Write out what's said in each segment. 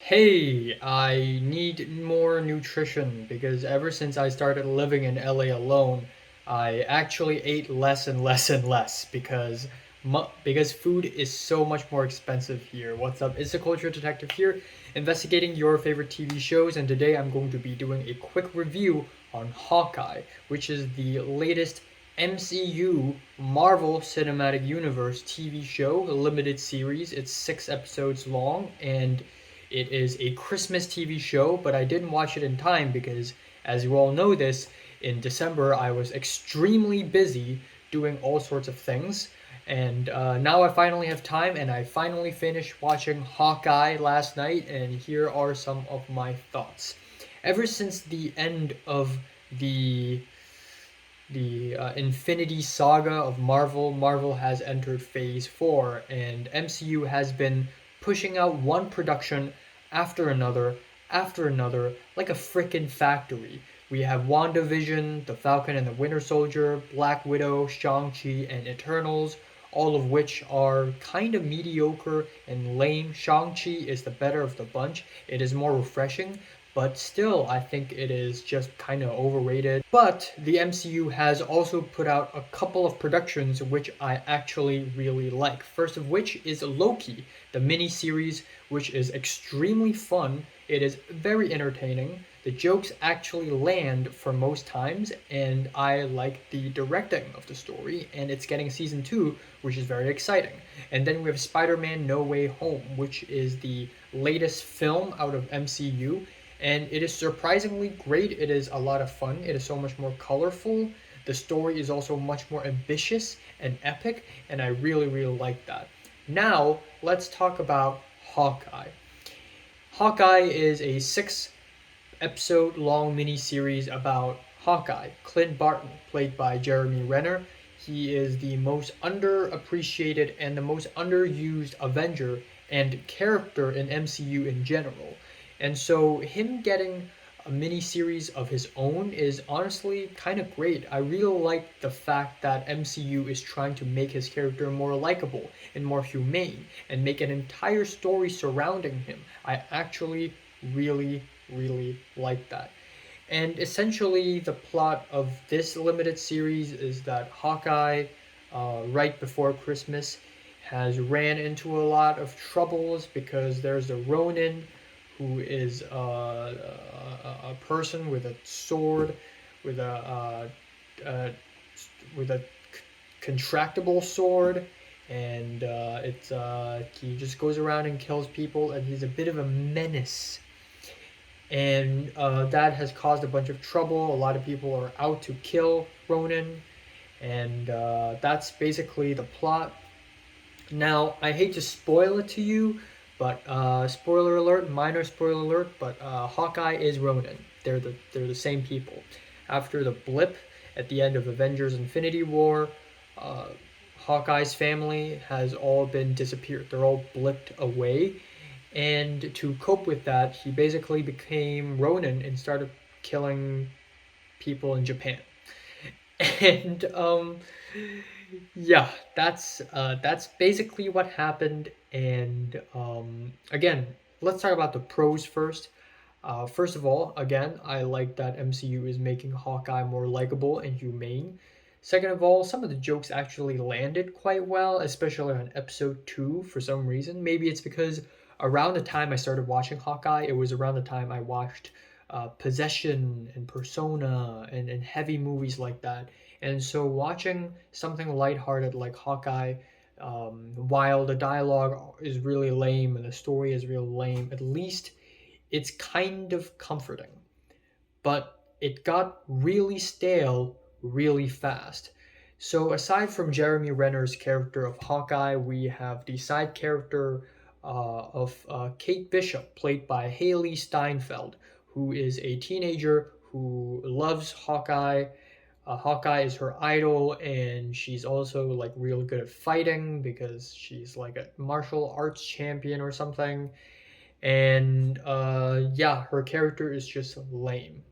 Hey, I need more nutrition because ever since I started living in LA alone, I actually ate less and less and less because food is so much more expensive here. What's up? It's the Culture Detective here, investigating your favorite TV shows, and today I'm going to be doing a quick review on Hawkeye, which is the latest MCU Marvel Cinematic Universe TV show, a limited series. It's 6 episodes long and it is a Christmas TV show, but I didn't watch it in time because, as you all know this, in December I was extremely busy doing all sorts of things. And now I finally have time, and I finally finished watching Hawkeye last night, and here are some of my thoughts. Ever since the end of the Infinity Saga of Marvel, Marvel has entered Phase 4, and MCU has been pushing out one production after another, like a frickin' factory. We have WandaVision, The Falcon and the Winter Soldier, Black Widow, Shang-Chi, and Eternals, all of which are kind of mediocre and lame. Shang-Chi is the better of the bunch. It is more refreshing, but still, I think it is just kind of overrated. But the MCU has also put out a couple of productions which I actually really like. First of which is Loki, the mini-series, which is extremely fun. It is very entertaining. The jokes actually land for most times, and I like the directing of the story, and it's getting season 2, which is very exciting. And then we have Spider-Man No Way Home, which is the latest film out of MCU, and it is surprisingly great. It is a lot of fun. It is so much more colorful. The story is also much more ambitious and epic, and I really, really like that. Now, let's talk about Hawkeye. Hawkeye is a 6 episode long miniseries about Hawkeye, Clint Barton, played by Jeremy Renner. He is the most underappreciated and the most underused Avenger and character in MCU in general. And so him getting a mini series of his own is honestly kind of great. I really like the fact that MCU is trying to make his character more likable and more humane and make an entire story surrounding him. I actually really, really like that. And essentially, the plot of this limited series is that Hawkeye, right before Christmas, has ran into a lot of troubles because there's a Ronin who is a person with a sword, with uh, with a contractable sword, and he just goes around and kills people, and he's a bit of a menace, and that has caused a bunch of trouble. A lot of people are out to kill Ronan, and that's basically the plot. Now, I hate to spoil it to you, but spoiler alert, minor spoiler alert, but Hawkeye is Ronan. They're the same people. After the blip at the end of Avengers Infinity War, uh, Hawkeye's family has all been disappeared. They're all blipped away. And to cope with that, he basically became Ronin and started killing people in Japan. And yeah, that's basically what happened. And again, let's talk about the pros first. First of all, again, I like that MCU is making Hawkeye more likable and humane. Second of all, some of the jokes actually landed quite well, especially on episode 2 for some reason. Maybe it's because around the time I started watching Hawkeye, it was around the time I watched Possession and Persona and heavy movies like that. And so watching something lighthearted like Hawkeye, while the dialogue is really lame and the story is real lame, at least it's kind of comforting. But it got really stale really fast. So aside from Jeremy Renner's character of Hawkeye, we have the side character of Kate Bishop, played by Haley Steinfeld, who is a teenager who loves Hawkeye. Hawkeye is her idol, and she's also like real good at fighting because she's like a martial arts champion or something. And yeah, her character is just lame.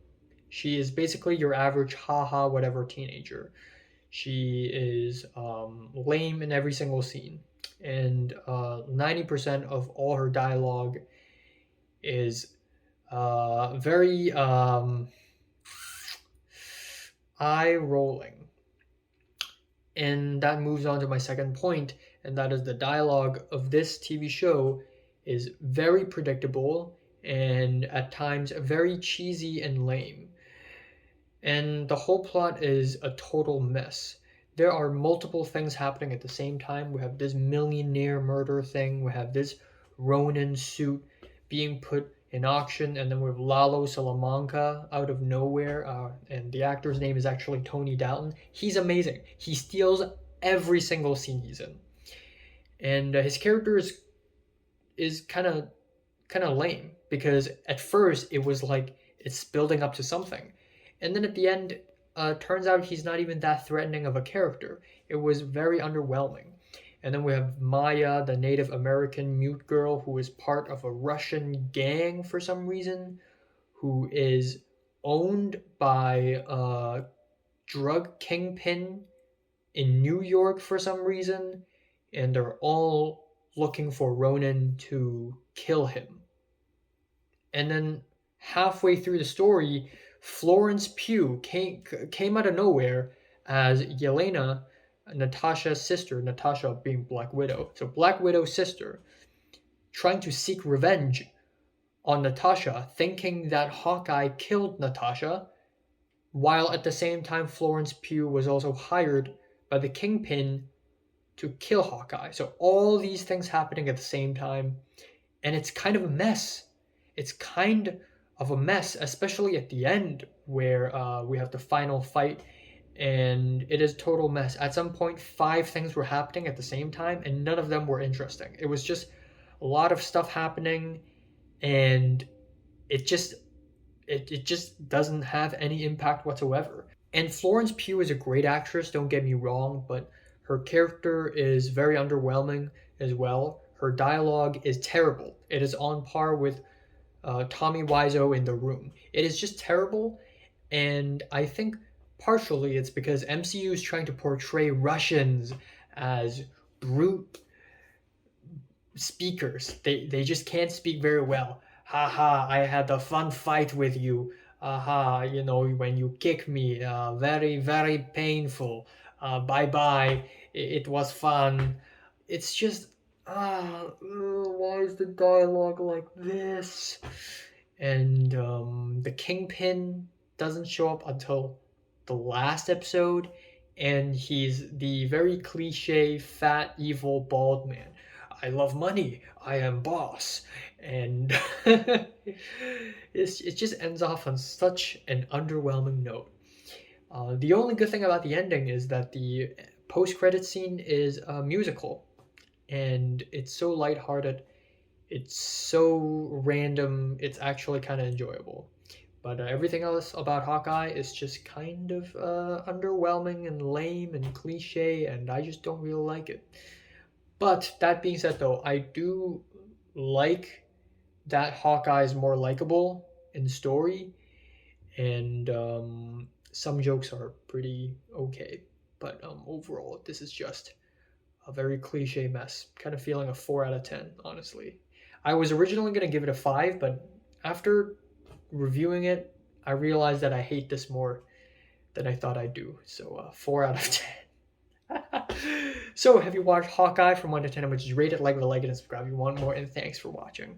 She is basically your average haha whatever teenager. She is lame in every single scene, and 90% of all her dialogue is very eye rolling. And that moves on to my second point, and that is the dialogue of this TV show is very predictable and at times very cheesy and lame. And the whole plot is a total mess. There are multiple things happening at the same time. We have this millionaire murder thing, we have this Ronin suit being put in auction, and then we have Lalo Salamanca out of nowhere, and the actor's name is actually Tony Dalton. He's amazing. He steals every single scene he's in, and his character is kind of lame because at first it was like it's building up to something, and then at the end, turns out he's not even that threatening of a character. It was very underwhelming. And then we have Maya, the Native American mute girl who is part of a Russian gang for some reason, who is owned by a drug kingpin in New York for some reason, and they're all looking for Ronan to kill him. And then halfway through the story, Florence Pugh came out of nowhere as Yelena, Natasha's sister, Natasha being Black Widow. So Black Widow's sister, trying to seek revenge on Natasha, thinking that Hawkeye killed Natasha, while at the same time Florence Pugh was also hired by the Kingpin to kill Hawkeye. So all these things happening at the same time, and it's kind of a mess. It's kind of a mess, especially at the end where we have the final fight, and it is total mess. At some point, 5 things were happening at the same time, and none of them were interesting. It was just a lot of stuff happening, and it just doesn't have any impact whatsoever. And Florence Pugh is a great actress, don't get me wrong, but her character is very underwhelming as well. Her dialogue is terrible. It is on par with Tommy Wiseau in The Room. It is just terrible, and I think partially it's because MCU is trying to portray Russians as brute speakers. They just can't speak very well. Haha, I had a fun fight with you. Aha, when you kick me, very, very painful. Bye bye. It was fun. It's just, why is the dialogue like this? And the Kingpin doesn't show up until the last episode, and he's the very cliche, fat, evil, bald man. I love money. I am boss. And it just ends off on such an underwhelming note. The only good thing about the ending is that the post-credit scene is a musical, and it's so lighthearted, it's so random, it's actually kind of enjoyable. But everything else about Hawkeye is just kind of underwhelming and lame and cliche, and I just don't really like it. But that being said, though, I do like that Hawkeye is more likable in the story, and some jokes are pretty okay. But overall, this is just a very cliche mess. Kind of feeling a 4 out of 10, honestly. I was originally going to give it a 5, but after reviewing it, I realized that I hate this more than I thought I'd do. So 4 out of 10. So, have you watched Hawkeye from 1 to 10? Which is rate it, like it, and subscribe if you want more. And thanks for watching.